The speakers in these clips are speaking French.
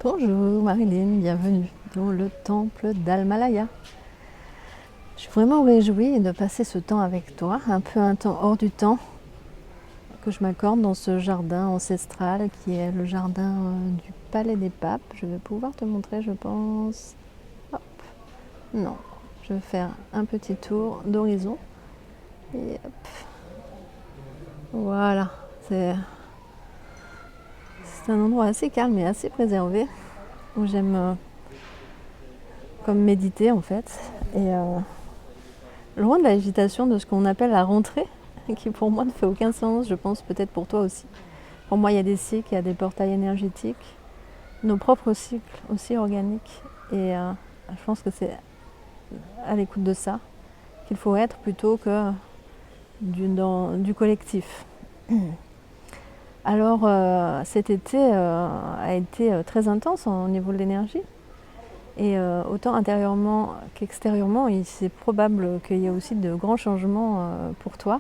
Bonjour Marilyn, bienvenue dans le temple d'Almalaya. Je suis vraiment réjouie de passer ce temps avec toi, un peu un temps hors du temps que je m'accorde dans ce jardin ancestral qui est le jardin du Palais des Papes. Je vais pouvoir te montrer, je pense. Hop. Non, je vais faire un petit tour d'horizon. Et hop. Voilà, c'est un endroit assez calme et assez préservé où j'aime comme méditer en fait. Et loin de l'agitation de ce qu'on appelle la rentrée, qui pour moi ne fait aucun sens, je pense peut-être pour toi aussi. Pour moi, il y a des cycles, il y a des portails énergétiques, nos propres cycles aussi organiques. Et je pense que c'est à l'écoute de ça qu'il faut être plutôt que du collectif. Alors cet été a été très intense au niveau de l'énergie. Et autant intérieurement qu'extérieurement, c'est probable qu'il y ait aussi de grands changements pour toi.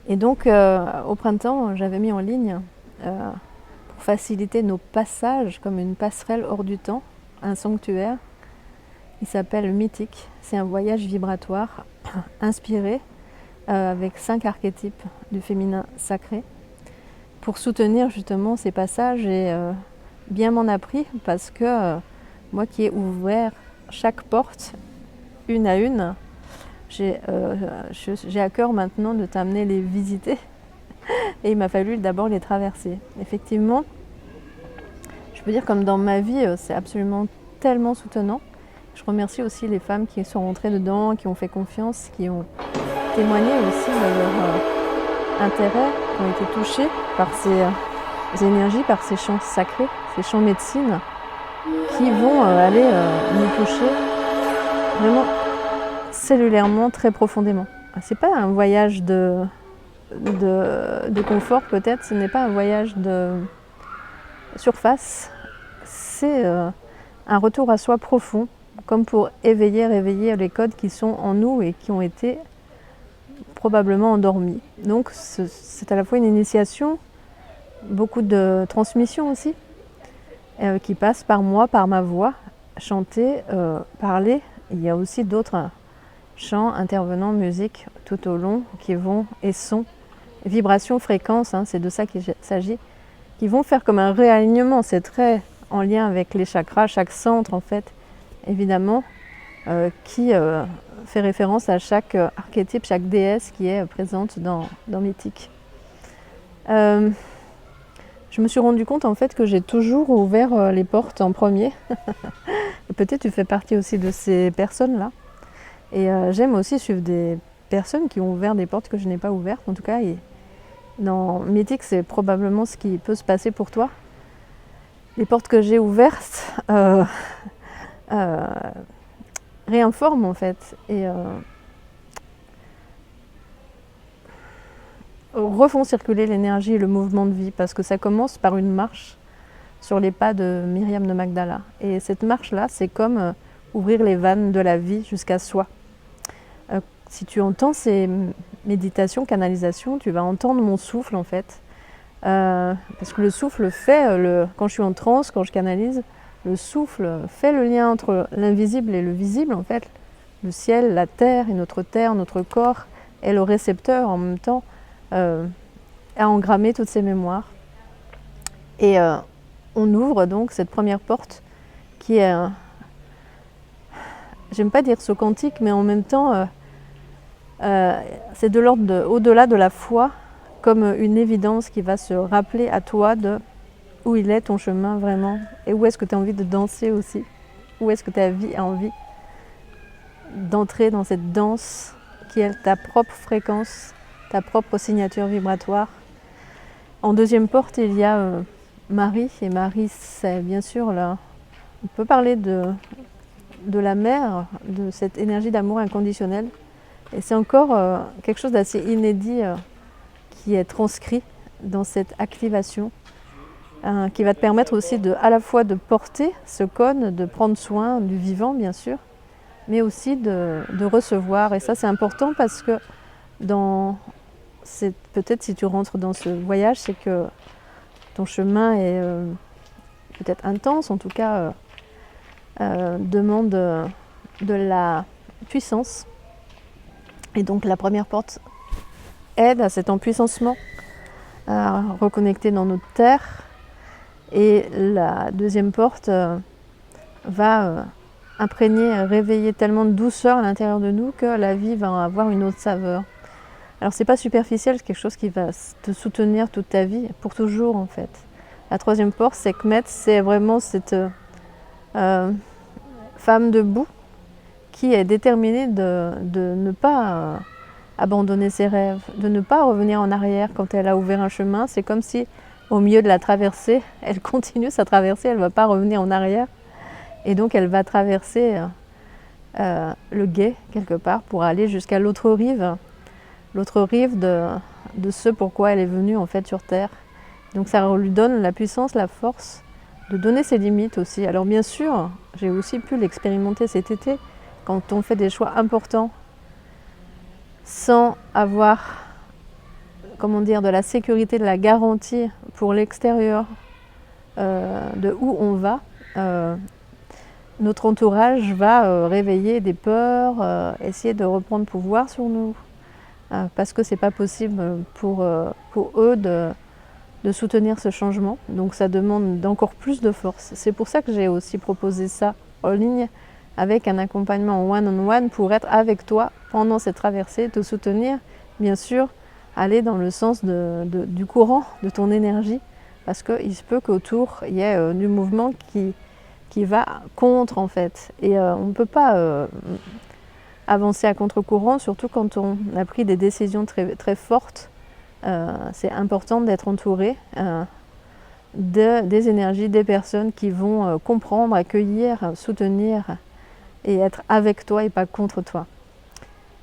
Et donc au printemps, j'avais mis en ligne pour faciliter nos passages comme une passerelle hors du temps, un sanctuaire. Il s'appelle Mythique. C'est un voyage vibratoire inspiré avec 5 archétypes du féminin sacré pour soutenir justement ces passages et bien m'en a pris parce que moi qui ai ouvert chaque porte une à une, j'ai à cœur maintenant de t'amener les visiter et il m'a fallu d'abord les traverser. Effectivement, je peux dire comme dans ma vie, c'est absolument tellement soutenant. Je remercie aussi les femmes qui sont rentrées dedans, qui ont fait confiance, qui ont témoigné aussi de leur intérêt, qui ont été touchées par ces énergies, par ces chants sacrés, ces chants médecine qui vont aller nous toucher vraiment cellulairement très profondément. C'est pas un voyage de confort peut-être, ce n'est pas un voyage de surface, c'est un retour à soi profond, comme pour réveiller les codes qui sont en nous et qui ont été probablement endormis. Donc c'est à la fois une initiation, beaucoup de transmission aussi, qui passe par moi, par ma voix, chanter, parler. Il y a aussi d'autres chants, intervenants, musique tout au long qui vont et sont vibrations, fréquences, hein, c'est de ça qu'il s'agit, qui vont faire comme un réalignement. C'est très en lien avec les chakras, chaque centre en fait, évidemment, qui fait référence à chaque archétype, chaque déesse qui est présente dans Mythique. Je me suis rendu compte en fait que j'ai toujours ouvert les portes en premier. Peut-être tu fais partie aussi de ces personnes-là. Et j'aime aussi suivre des personnes qui ont ouvert des portes que je n'ai pas ouvertes. En tout cas, dans Mythique, c'est probablement ce qui peut se passer pour toi. Les portes que j'ai ouvertes réinforment en fait. Et refont circuler l'énergie et le mouvement de vie parce que ça commence par une marche sur les pas de Myriam de Magdala. Et cette marche-là, c'est comme ouvrir les vannes de la vie jusqu'à soi. Si tu entends ces méditations, canalisations, tu vas entendre mon souffle en fait. Parce que le souffle fait, quand je suis en transe, quand je canalise, le souffle fait le lien entre l'invisible et le visible en fait. Le ciel, la terre, notre corps est le récepteur en même temps. À engrammer toutes ces mémoires. Et on ouvre donc cette première porte qui est, j'aime pas dire saut quantique, mais en même temps, c'est de l'ordre au-delà de la foi, comme une évidence qui va se rappeler à toi de où il est ton chemin vraiment, et où est-ce que tu as envie de danser aussi, où est-ce que ta vie a envie d'entrer dans cette danse qui est ta propre fréquence, ta propre signature vibratoire. En deuxième porte, il y a Marie. Et Marie, c'est bien sûr, là, on peut parler de la mère, de cette énergie d'amour inconditionnel. Et c'est encore quelque chose d'assez inédit qui est transcrit dans cette activation, qui va te permettre aussi à la fois de porter ce cône, de prendre soin du vivant, bien sûr, mais aussi de recevoir. Et ça, c'est important parce que peut-être si tu rentres dans ce voyage, c'est que ton chemin est peut-être intense, en tout cas demande de la puissance. Et donc la première porte aide à cet empuissancement, à reconnecter dans notre terre. Et la deuxième porte va imprégner, réveiller tellement de douceur à l'intérieur de nous que la vie va avoir une autre saveur. Alors c'est pas superficiel, c'est quelque chose qui va te soutenir toute ta vie, pour toujours en fait. La troisième porte, c'est Sekhmet, c'est vraiment cette femme debout qui est déterminée de ne pas abandonner ses rêves, de ne pas revenir en arrière quand elle a ouvert un chemin. C'est comme si au milieu de la traversée, elle continue sa traversée, elle ne va pas revenir en arrière. Et donc elle va traverser le gué quelque part pour aller jusqu'à l'autre rive de ce pourquoi elle est venue en fait sur Terre. Donc ça lui donne la puissance, la force de donner ses limites aussi. Alors bien sûr, j'ai aussi pu l'expérimenter cet été, quand on fait des choix importants sans avoir, comment dire, de la sécurité, de la garantie pour l'extérieur de où on va. Notre entourage va réveiller des peurs, essayer de reprendre pouvoir sur nous, parce que c'est pas possible pour eux de soutenir ce changement. Donc ça demande d'encore plus de force. C'est pour ça que j'ai aussi proposé ça en ligne, avec un accompagnement one-on-one pour être avec toi pendant cette traversée, te soutenir, bien sûr, aller dans le sens du courant, de ton énergie, parce qu'il se peut qu'autour, il y ait du mouvement qui va contre en fait. Et on ne peut pas avancer à contre-courant, surtout quand on a pris des décisions très, très fortes. C'est important d'être entouré des énergies, des personnes qui vont comprendre, accueillir, soutenir et être avec toi et pas contre toi.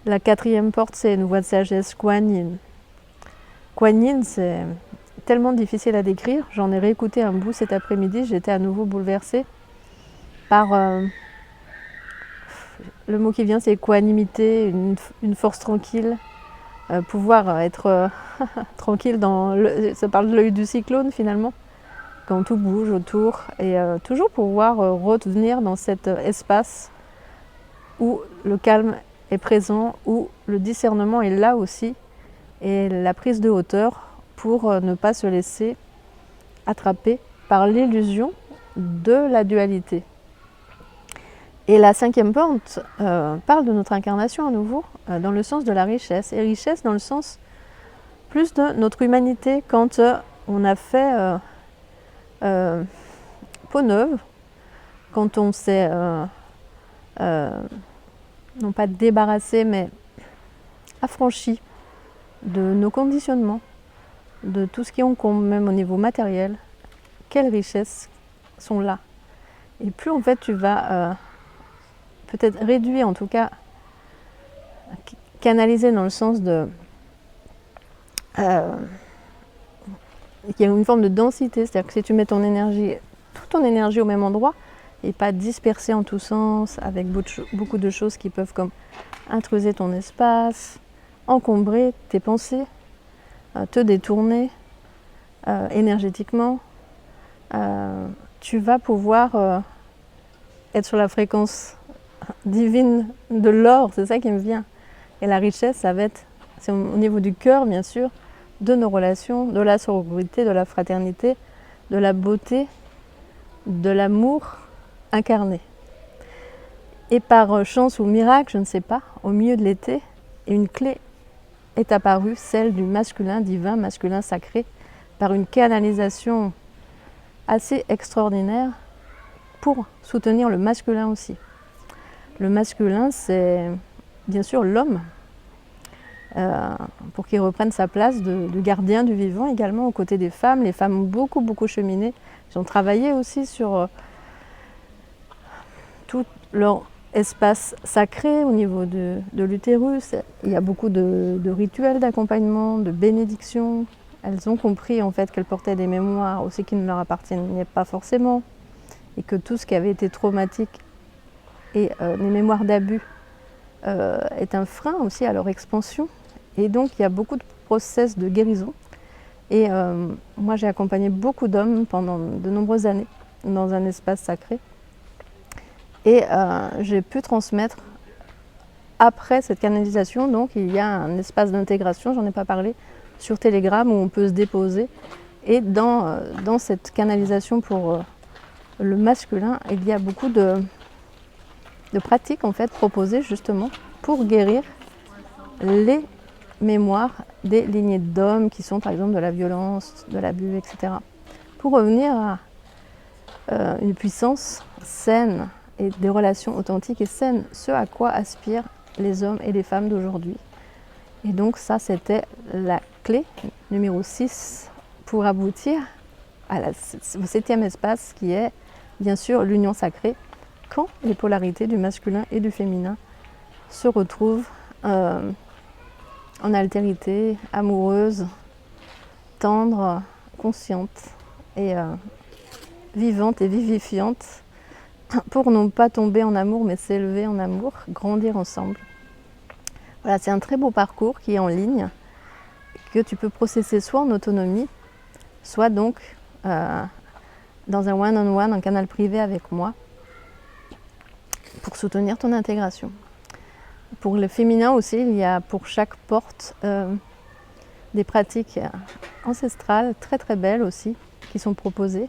La quatrième porte, c'est une voie de sagesse, Kuan Yin. Kuan Yin, c'est tellement difficile à décrire. J'en ai réécouté un bout cet après-midi, j'étais à nouveau bouleversée par le mot qui vient, c'est équanimité, une force tranquille, pouvoir être tranquille ça parle de l'œil du cyclone finalement, quand tout bouge autour, et toujours pouvoir revenir dans cet espace où le calme est présent, où le discernement est là aussi, et la prise de hauteur pour ne pas se laisser attraper par l'illusion de la dualité. Et la cinquième porte parle de notre incarnation à nouveau, dans le sens de la richesse. Et richesse dans le sens plus de notre humanité, quand on a fait peau neuve, quand on s'est, non pas débarrassé, mais affranchi de nos conditionnements, de tout ce qui encombre, même au niveau matériel. Quelles richesses sont là. Et plus en fait tu vas peut-être réduire, en tout cas canaliser dans le sens de qu'il y a une forme de densité, c'est-à-dire que si tu mets ton énergie, toute ton énergie au même endroit et pas dispersée en tous sens avec beaucoup de choses qui peuvent comme intruser ton espace, encombrer tes pensées, te détourner énergétiquement, tu vas pouvoir être sur la fréquence divine de l'or, c'est ça qui me vient. Et la richesse, c'est au niveau du cœur, bien sûr, de nos relations, de la sororité, de la fraternité, de la beauté, de l'amour incarné. Et par chance ou miracle, je ne sais pas, au milieu de l'été, une clé est apparue, celle du masculin divin, masculin sacré, par une canalisation assez extraordinaire pour soutenir le masculin aussi. Le masculin, c'est bien sûr l'homme, pour qu'il reprenne sa place de gardien du vivant également aux côtés des femmes. Les femmes ont beaucoup cheminé. Ils ont travaillé aussi sur tout leur espace sacré au niveau de l'utérus. Il y a beaucoup de rituels d'accompagnement, de bénédiction. Elles ont compris en fait qu'elles portaient des mémoires aussi qui ne leur appartenaient pas forcément, et que tout ce qui avait été traumatique et les mémoires d'abus est un frein aussi à leur expansion. Et donc il y a beaucoup de process de guérison. Et moi j'ai accompagné beaucoup d'hommes pendant de nombreuses années dans un espace sacré. Et j'ai pu transmettre, après cette canalisation, donc il y a un espace d'intégration, j'en ai pas parlé, sur Telegram où on peut se déposer. Et dans cette canalisation pour le masculin, il y a beaucoup de pratiques en fait proposées justement pour guérir les mémoires des lignées d'hommes qui sont par exemple de la violence, de l'abus, etc. Pour revenir à une puissance saine et des relations authentiques et saines, ce à quoi aspirent les hommes et les femmes d'aujourd'hui. Et donc ça, c'était la clé numéro 6 pour aboutir au 7e espace qui est bien sûr l'union sacrée, quand les polarités du masculin et du féminin se retrouvent en altérité, amoureuse, tendre, consciente et vivante et vivifiante, pour non pas tomber en amour mais s'élever en amour, grandir ensemble. Voilà, c'est un très beau parcours qui est en ligne, que tu peux processer soit en autonomie, soit donc dans un one-on-one, un canal privé avec moi, pour soutenir ton intégration. Pour le féminin aussi, il y a pour chaque porte des pratiques ancestrales très très belles aussi, qui sont proposées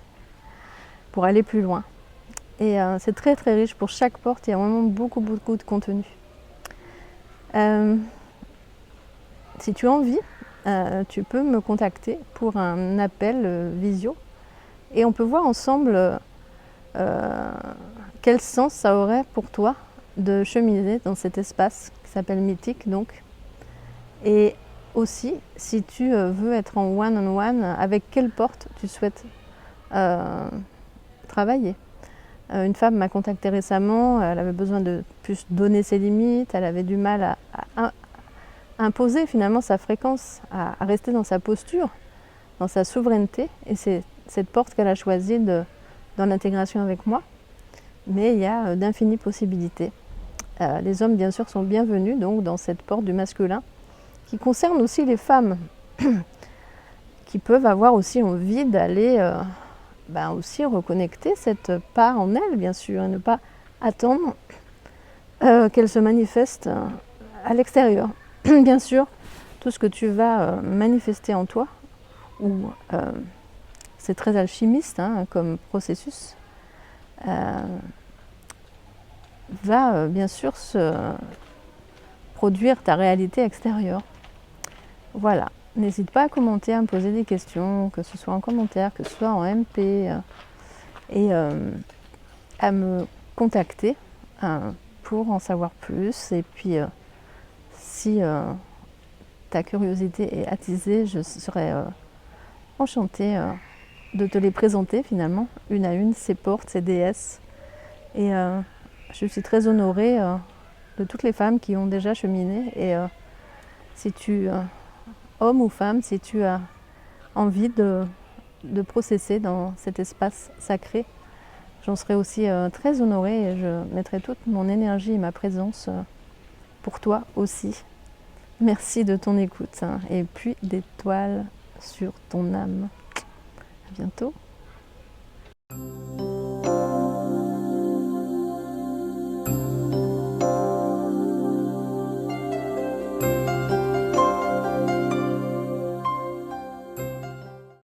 pour aller plus loin. Et c'est très très riche, pour chaque porte, il y a vraiment beaucoup de contenu. Si tu as envie, tu peux me contacter pour un appel visio et on peut voir ensemble quel sens ça aurait pour toi de cheminer dans cet espace qui s'appelle Mythique donc. Et aussi, si tu veux être en one-on-one, avec quelle porte tu souhaites travailler. Une femme m'a contactée récemment, elle avait besoin de plus donner ses limites, elle avait du mal à imposer finalement sa fréquence, à rester dans sa posture, dans sa souveraineté. Et c'est cette porte qu'elle a choisie dans l'intégration avec moi. Mais il y a d'infinies possibilités. Les hommes, bien sûr, sont bienvenus donc dans cette porte du masculin, qui concerne aussi les femmes, qui peuvent avoir aussi envie d'aller aussi reconnecter cette part en elles, bien sûr, et ne pas attendre qu'elle se manifeste à l'extérieur. Bien sûr, tout ce que tu vas manifester en toi, ou c'est très alchimiste comme processus, va bien sûr se produire ta réalité extérieure. Voilà, n'hésite pas à commenter, à me poser des questions, que ce soit en commentaire, que ce soit en MP, et à me contacter pour en savoir plus. Et puis, si ta curiosité est attisée, je serais enchantée de te les présenter finalement, une à une, ces portes, ces déesses. Et je suis très honorée de toutes les femmes qui ont déjà cheminé. Et si tu, homme ou femme, si tu as envie de processer dans cet espace sacré, j'en serais aussi très honorée et je mettrai toute mon énergie et ma présence pour toi aussi. Merci de ton écoute et puis d'étoiles sur ton âme. À bientôt.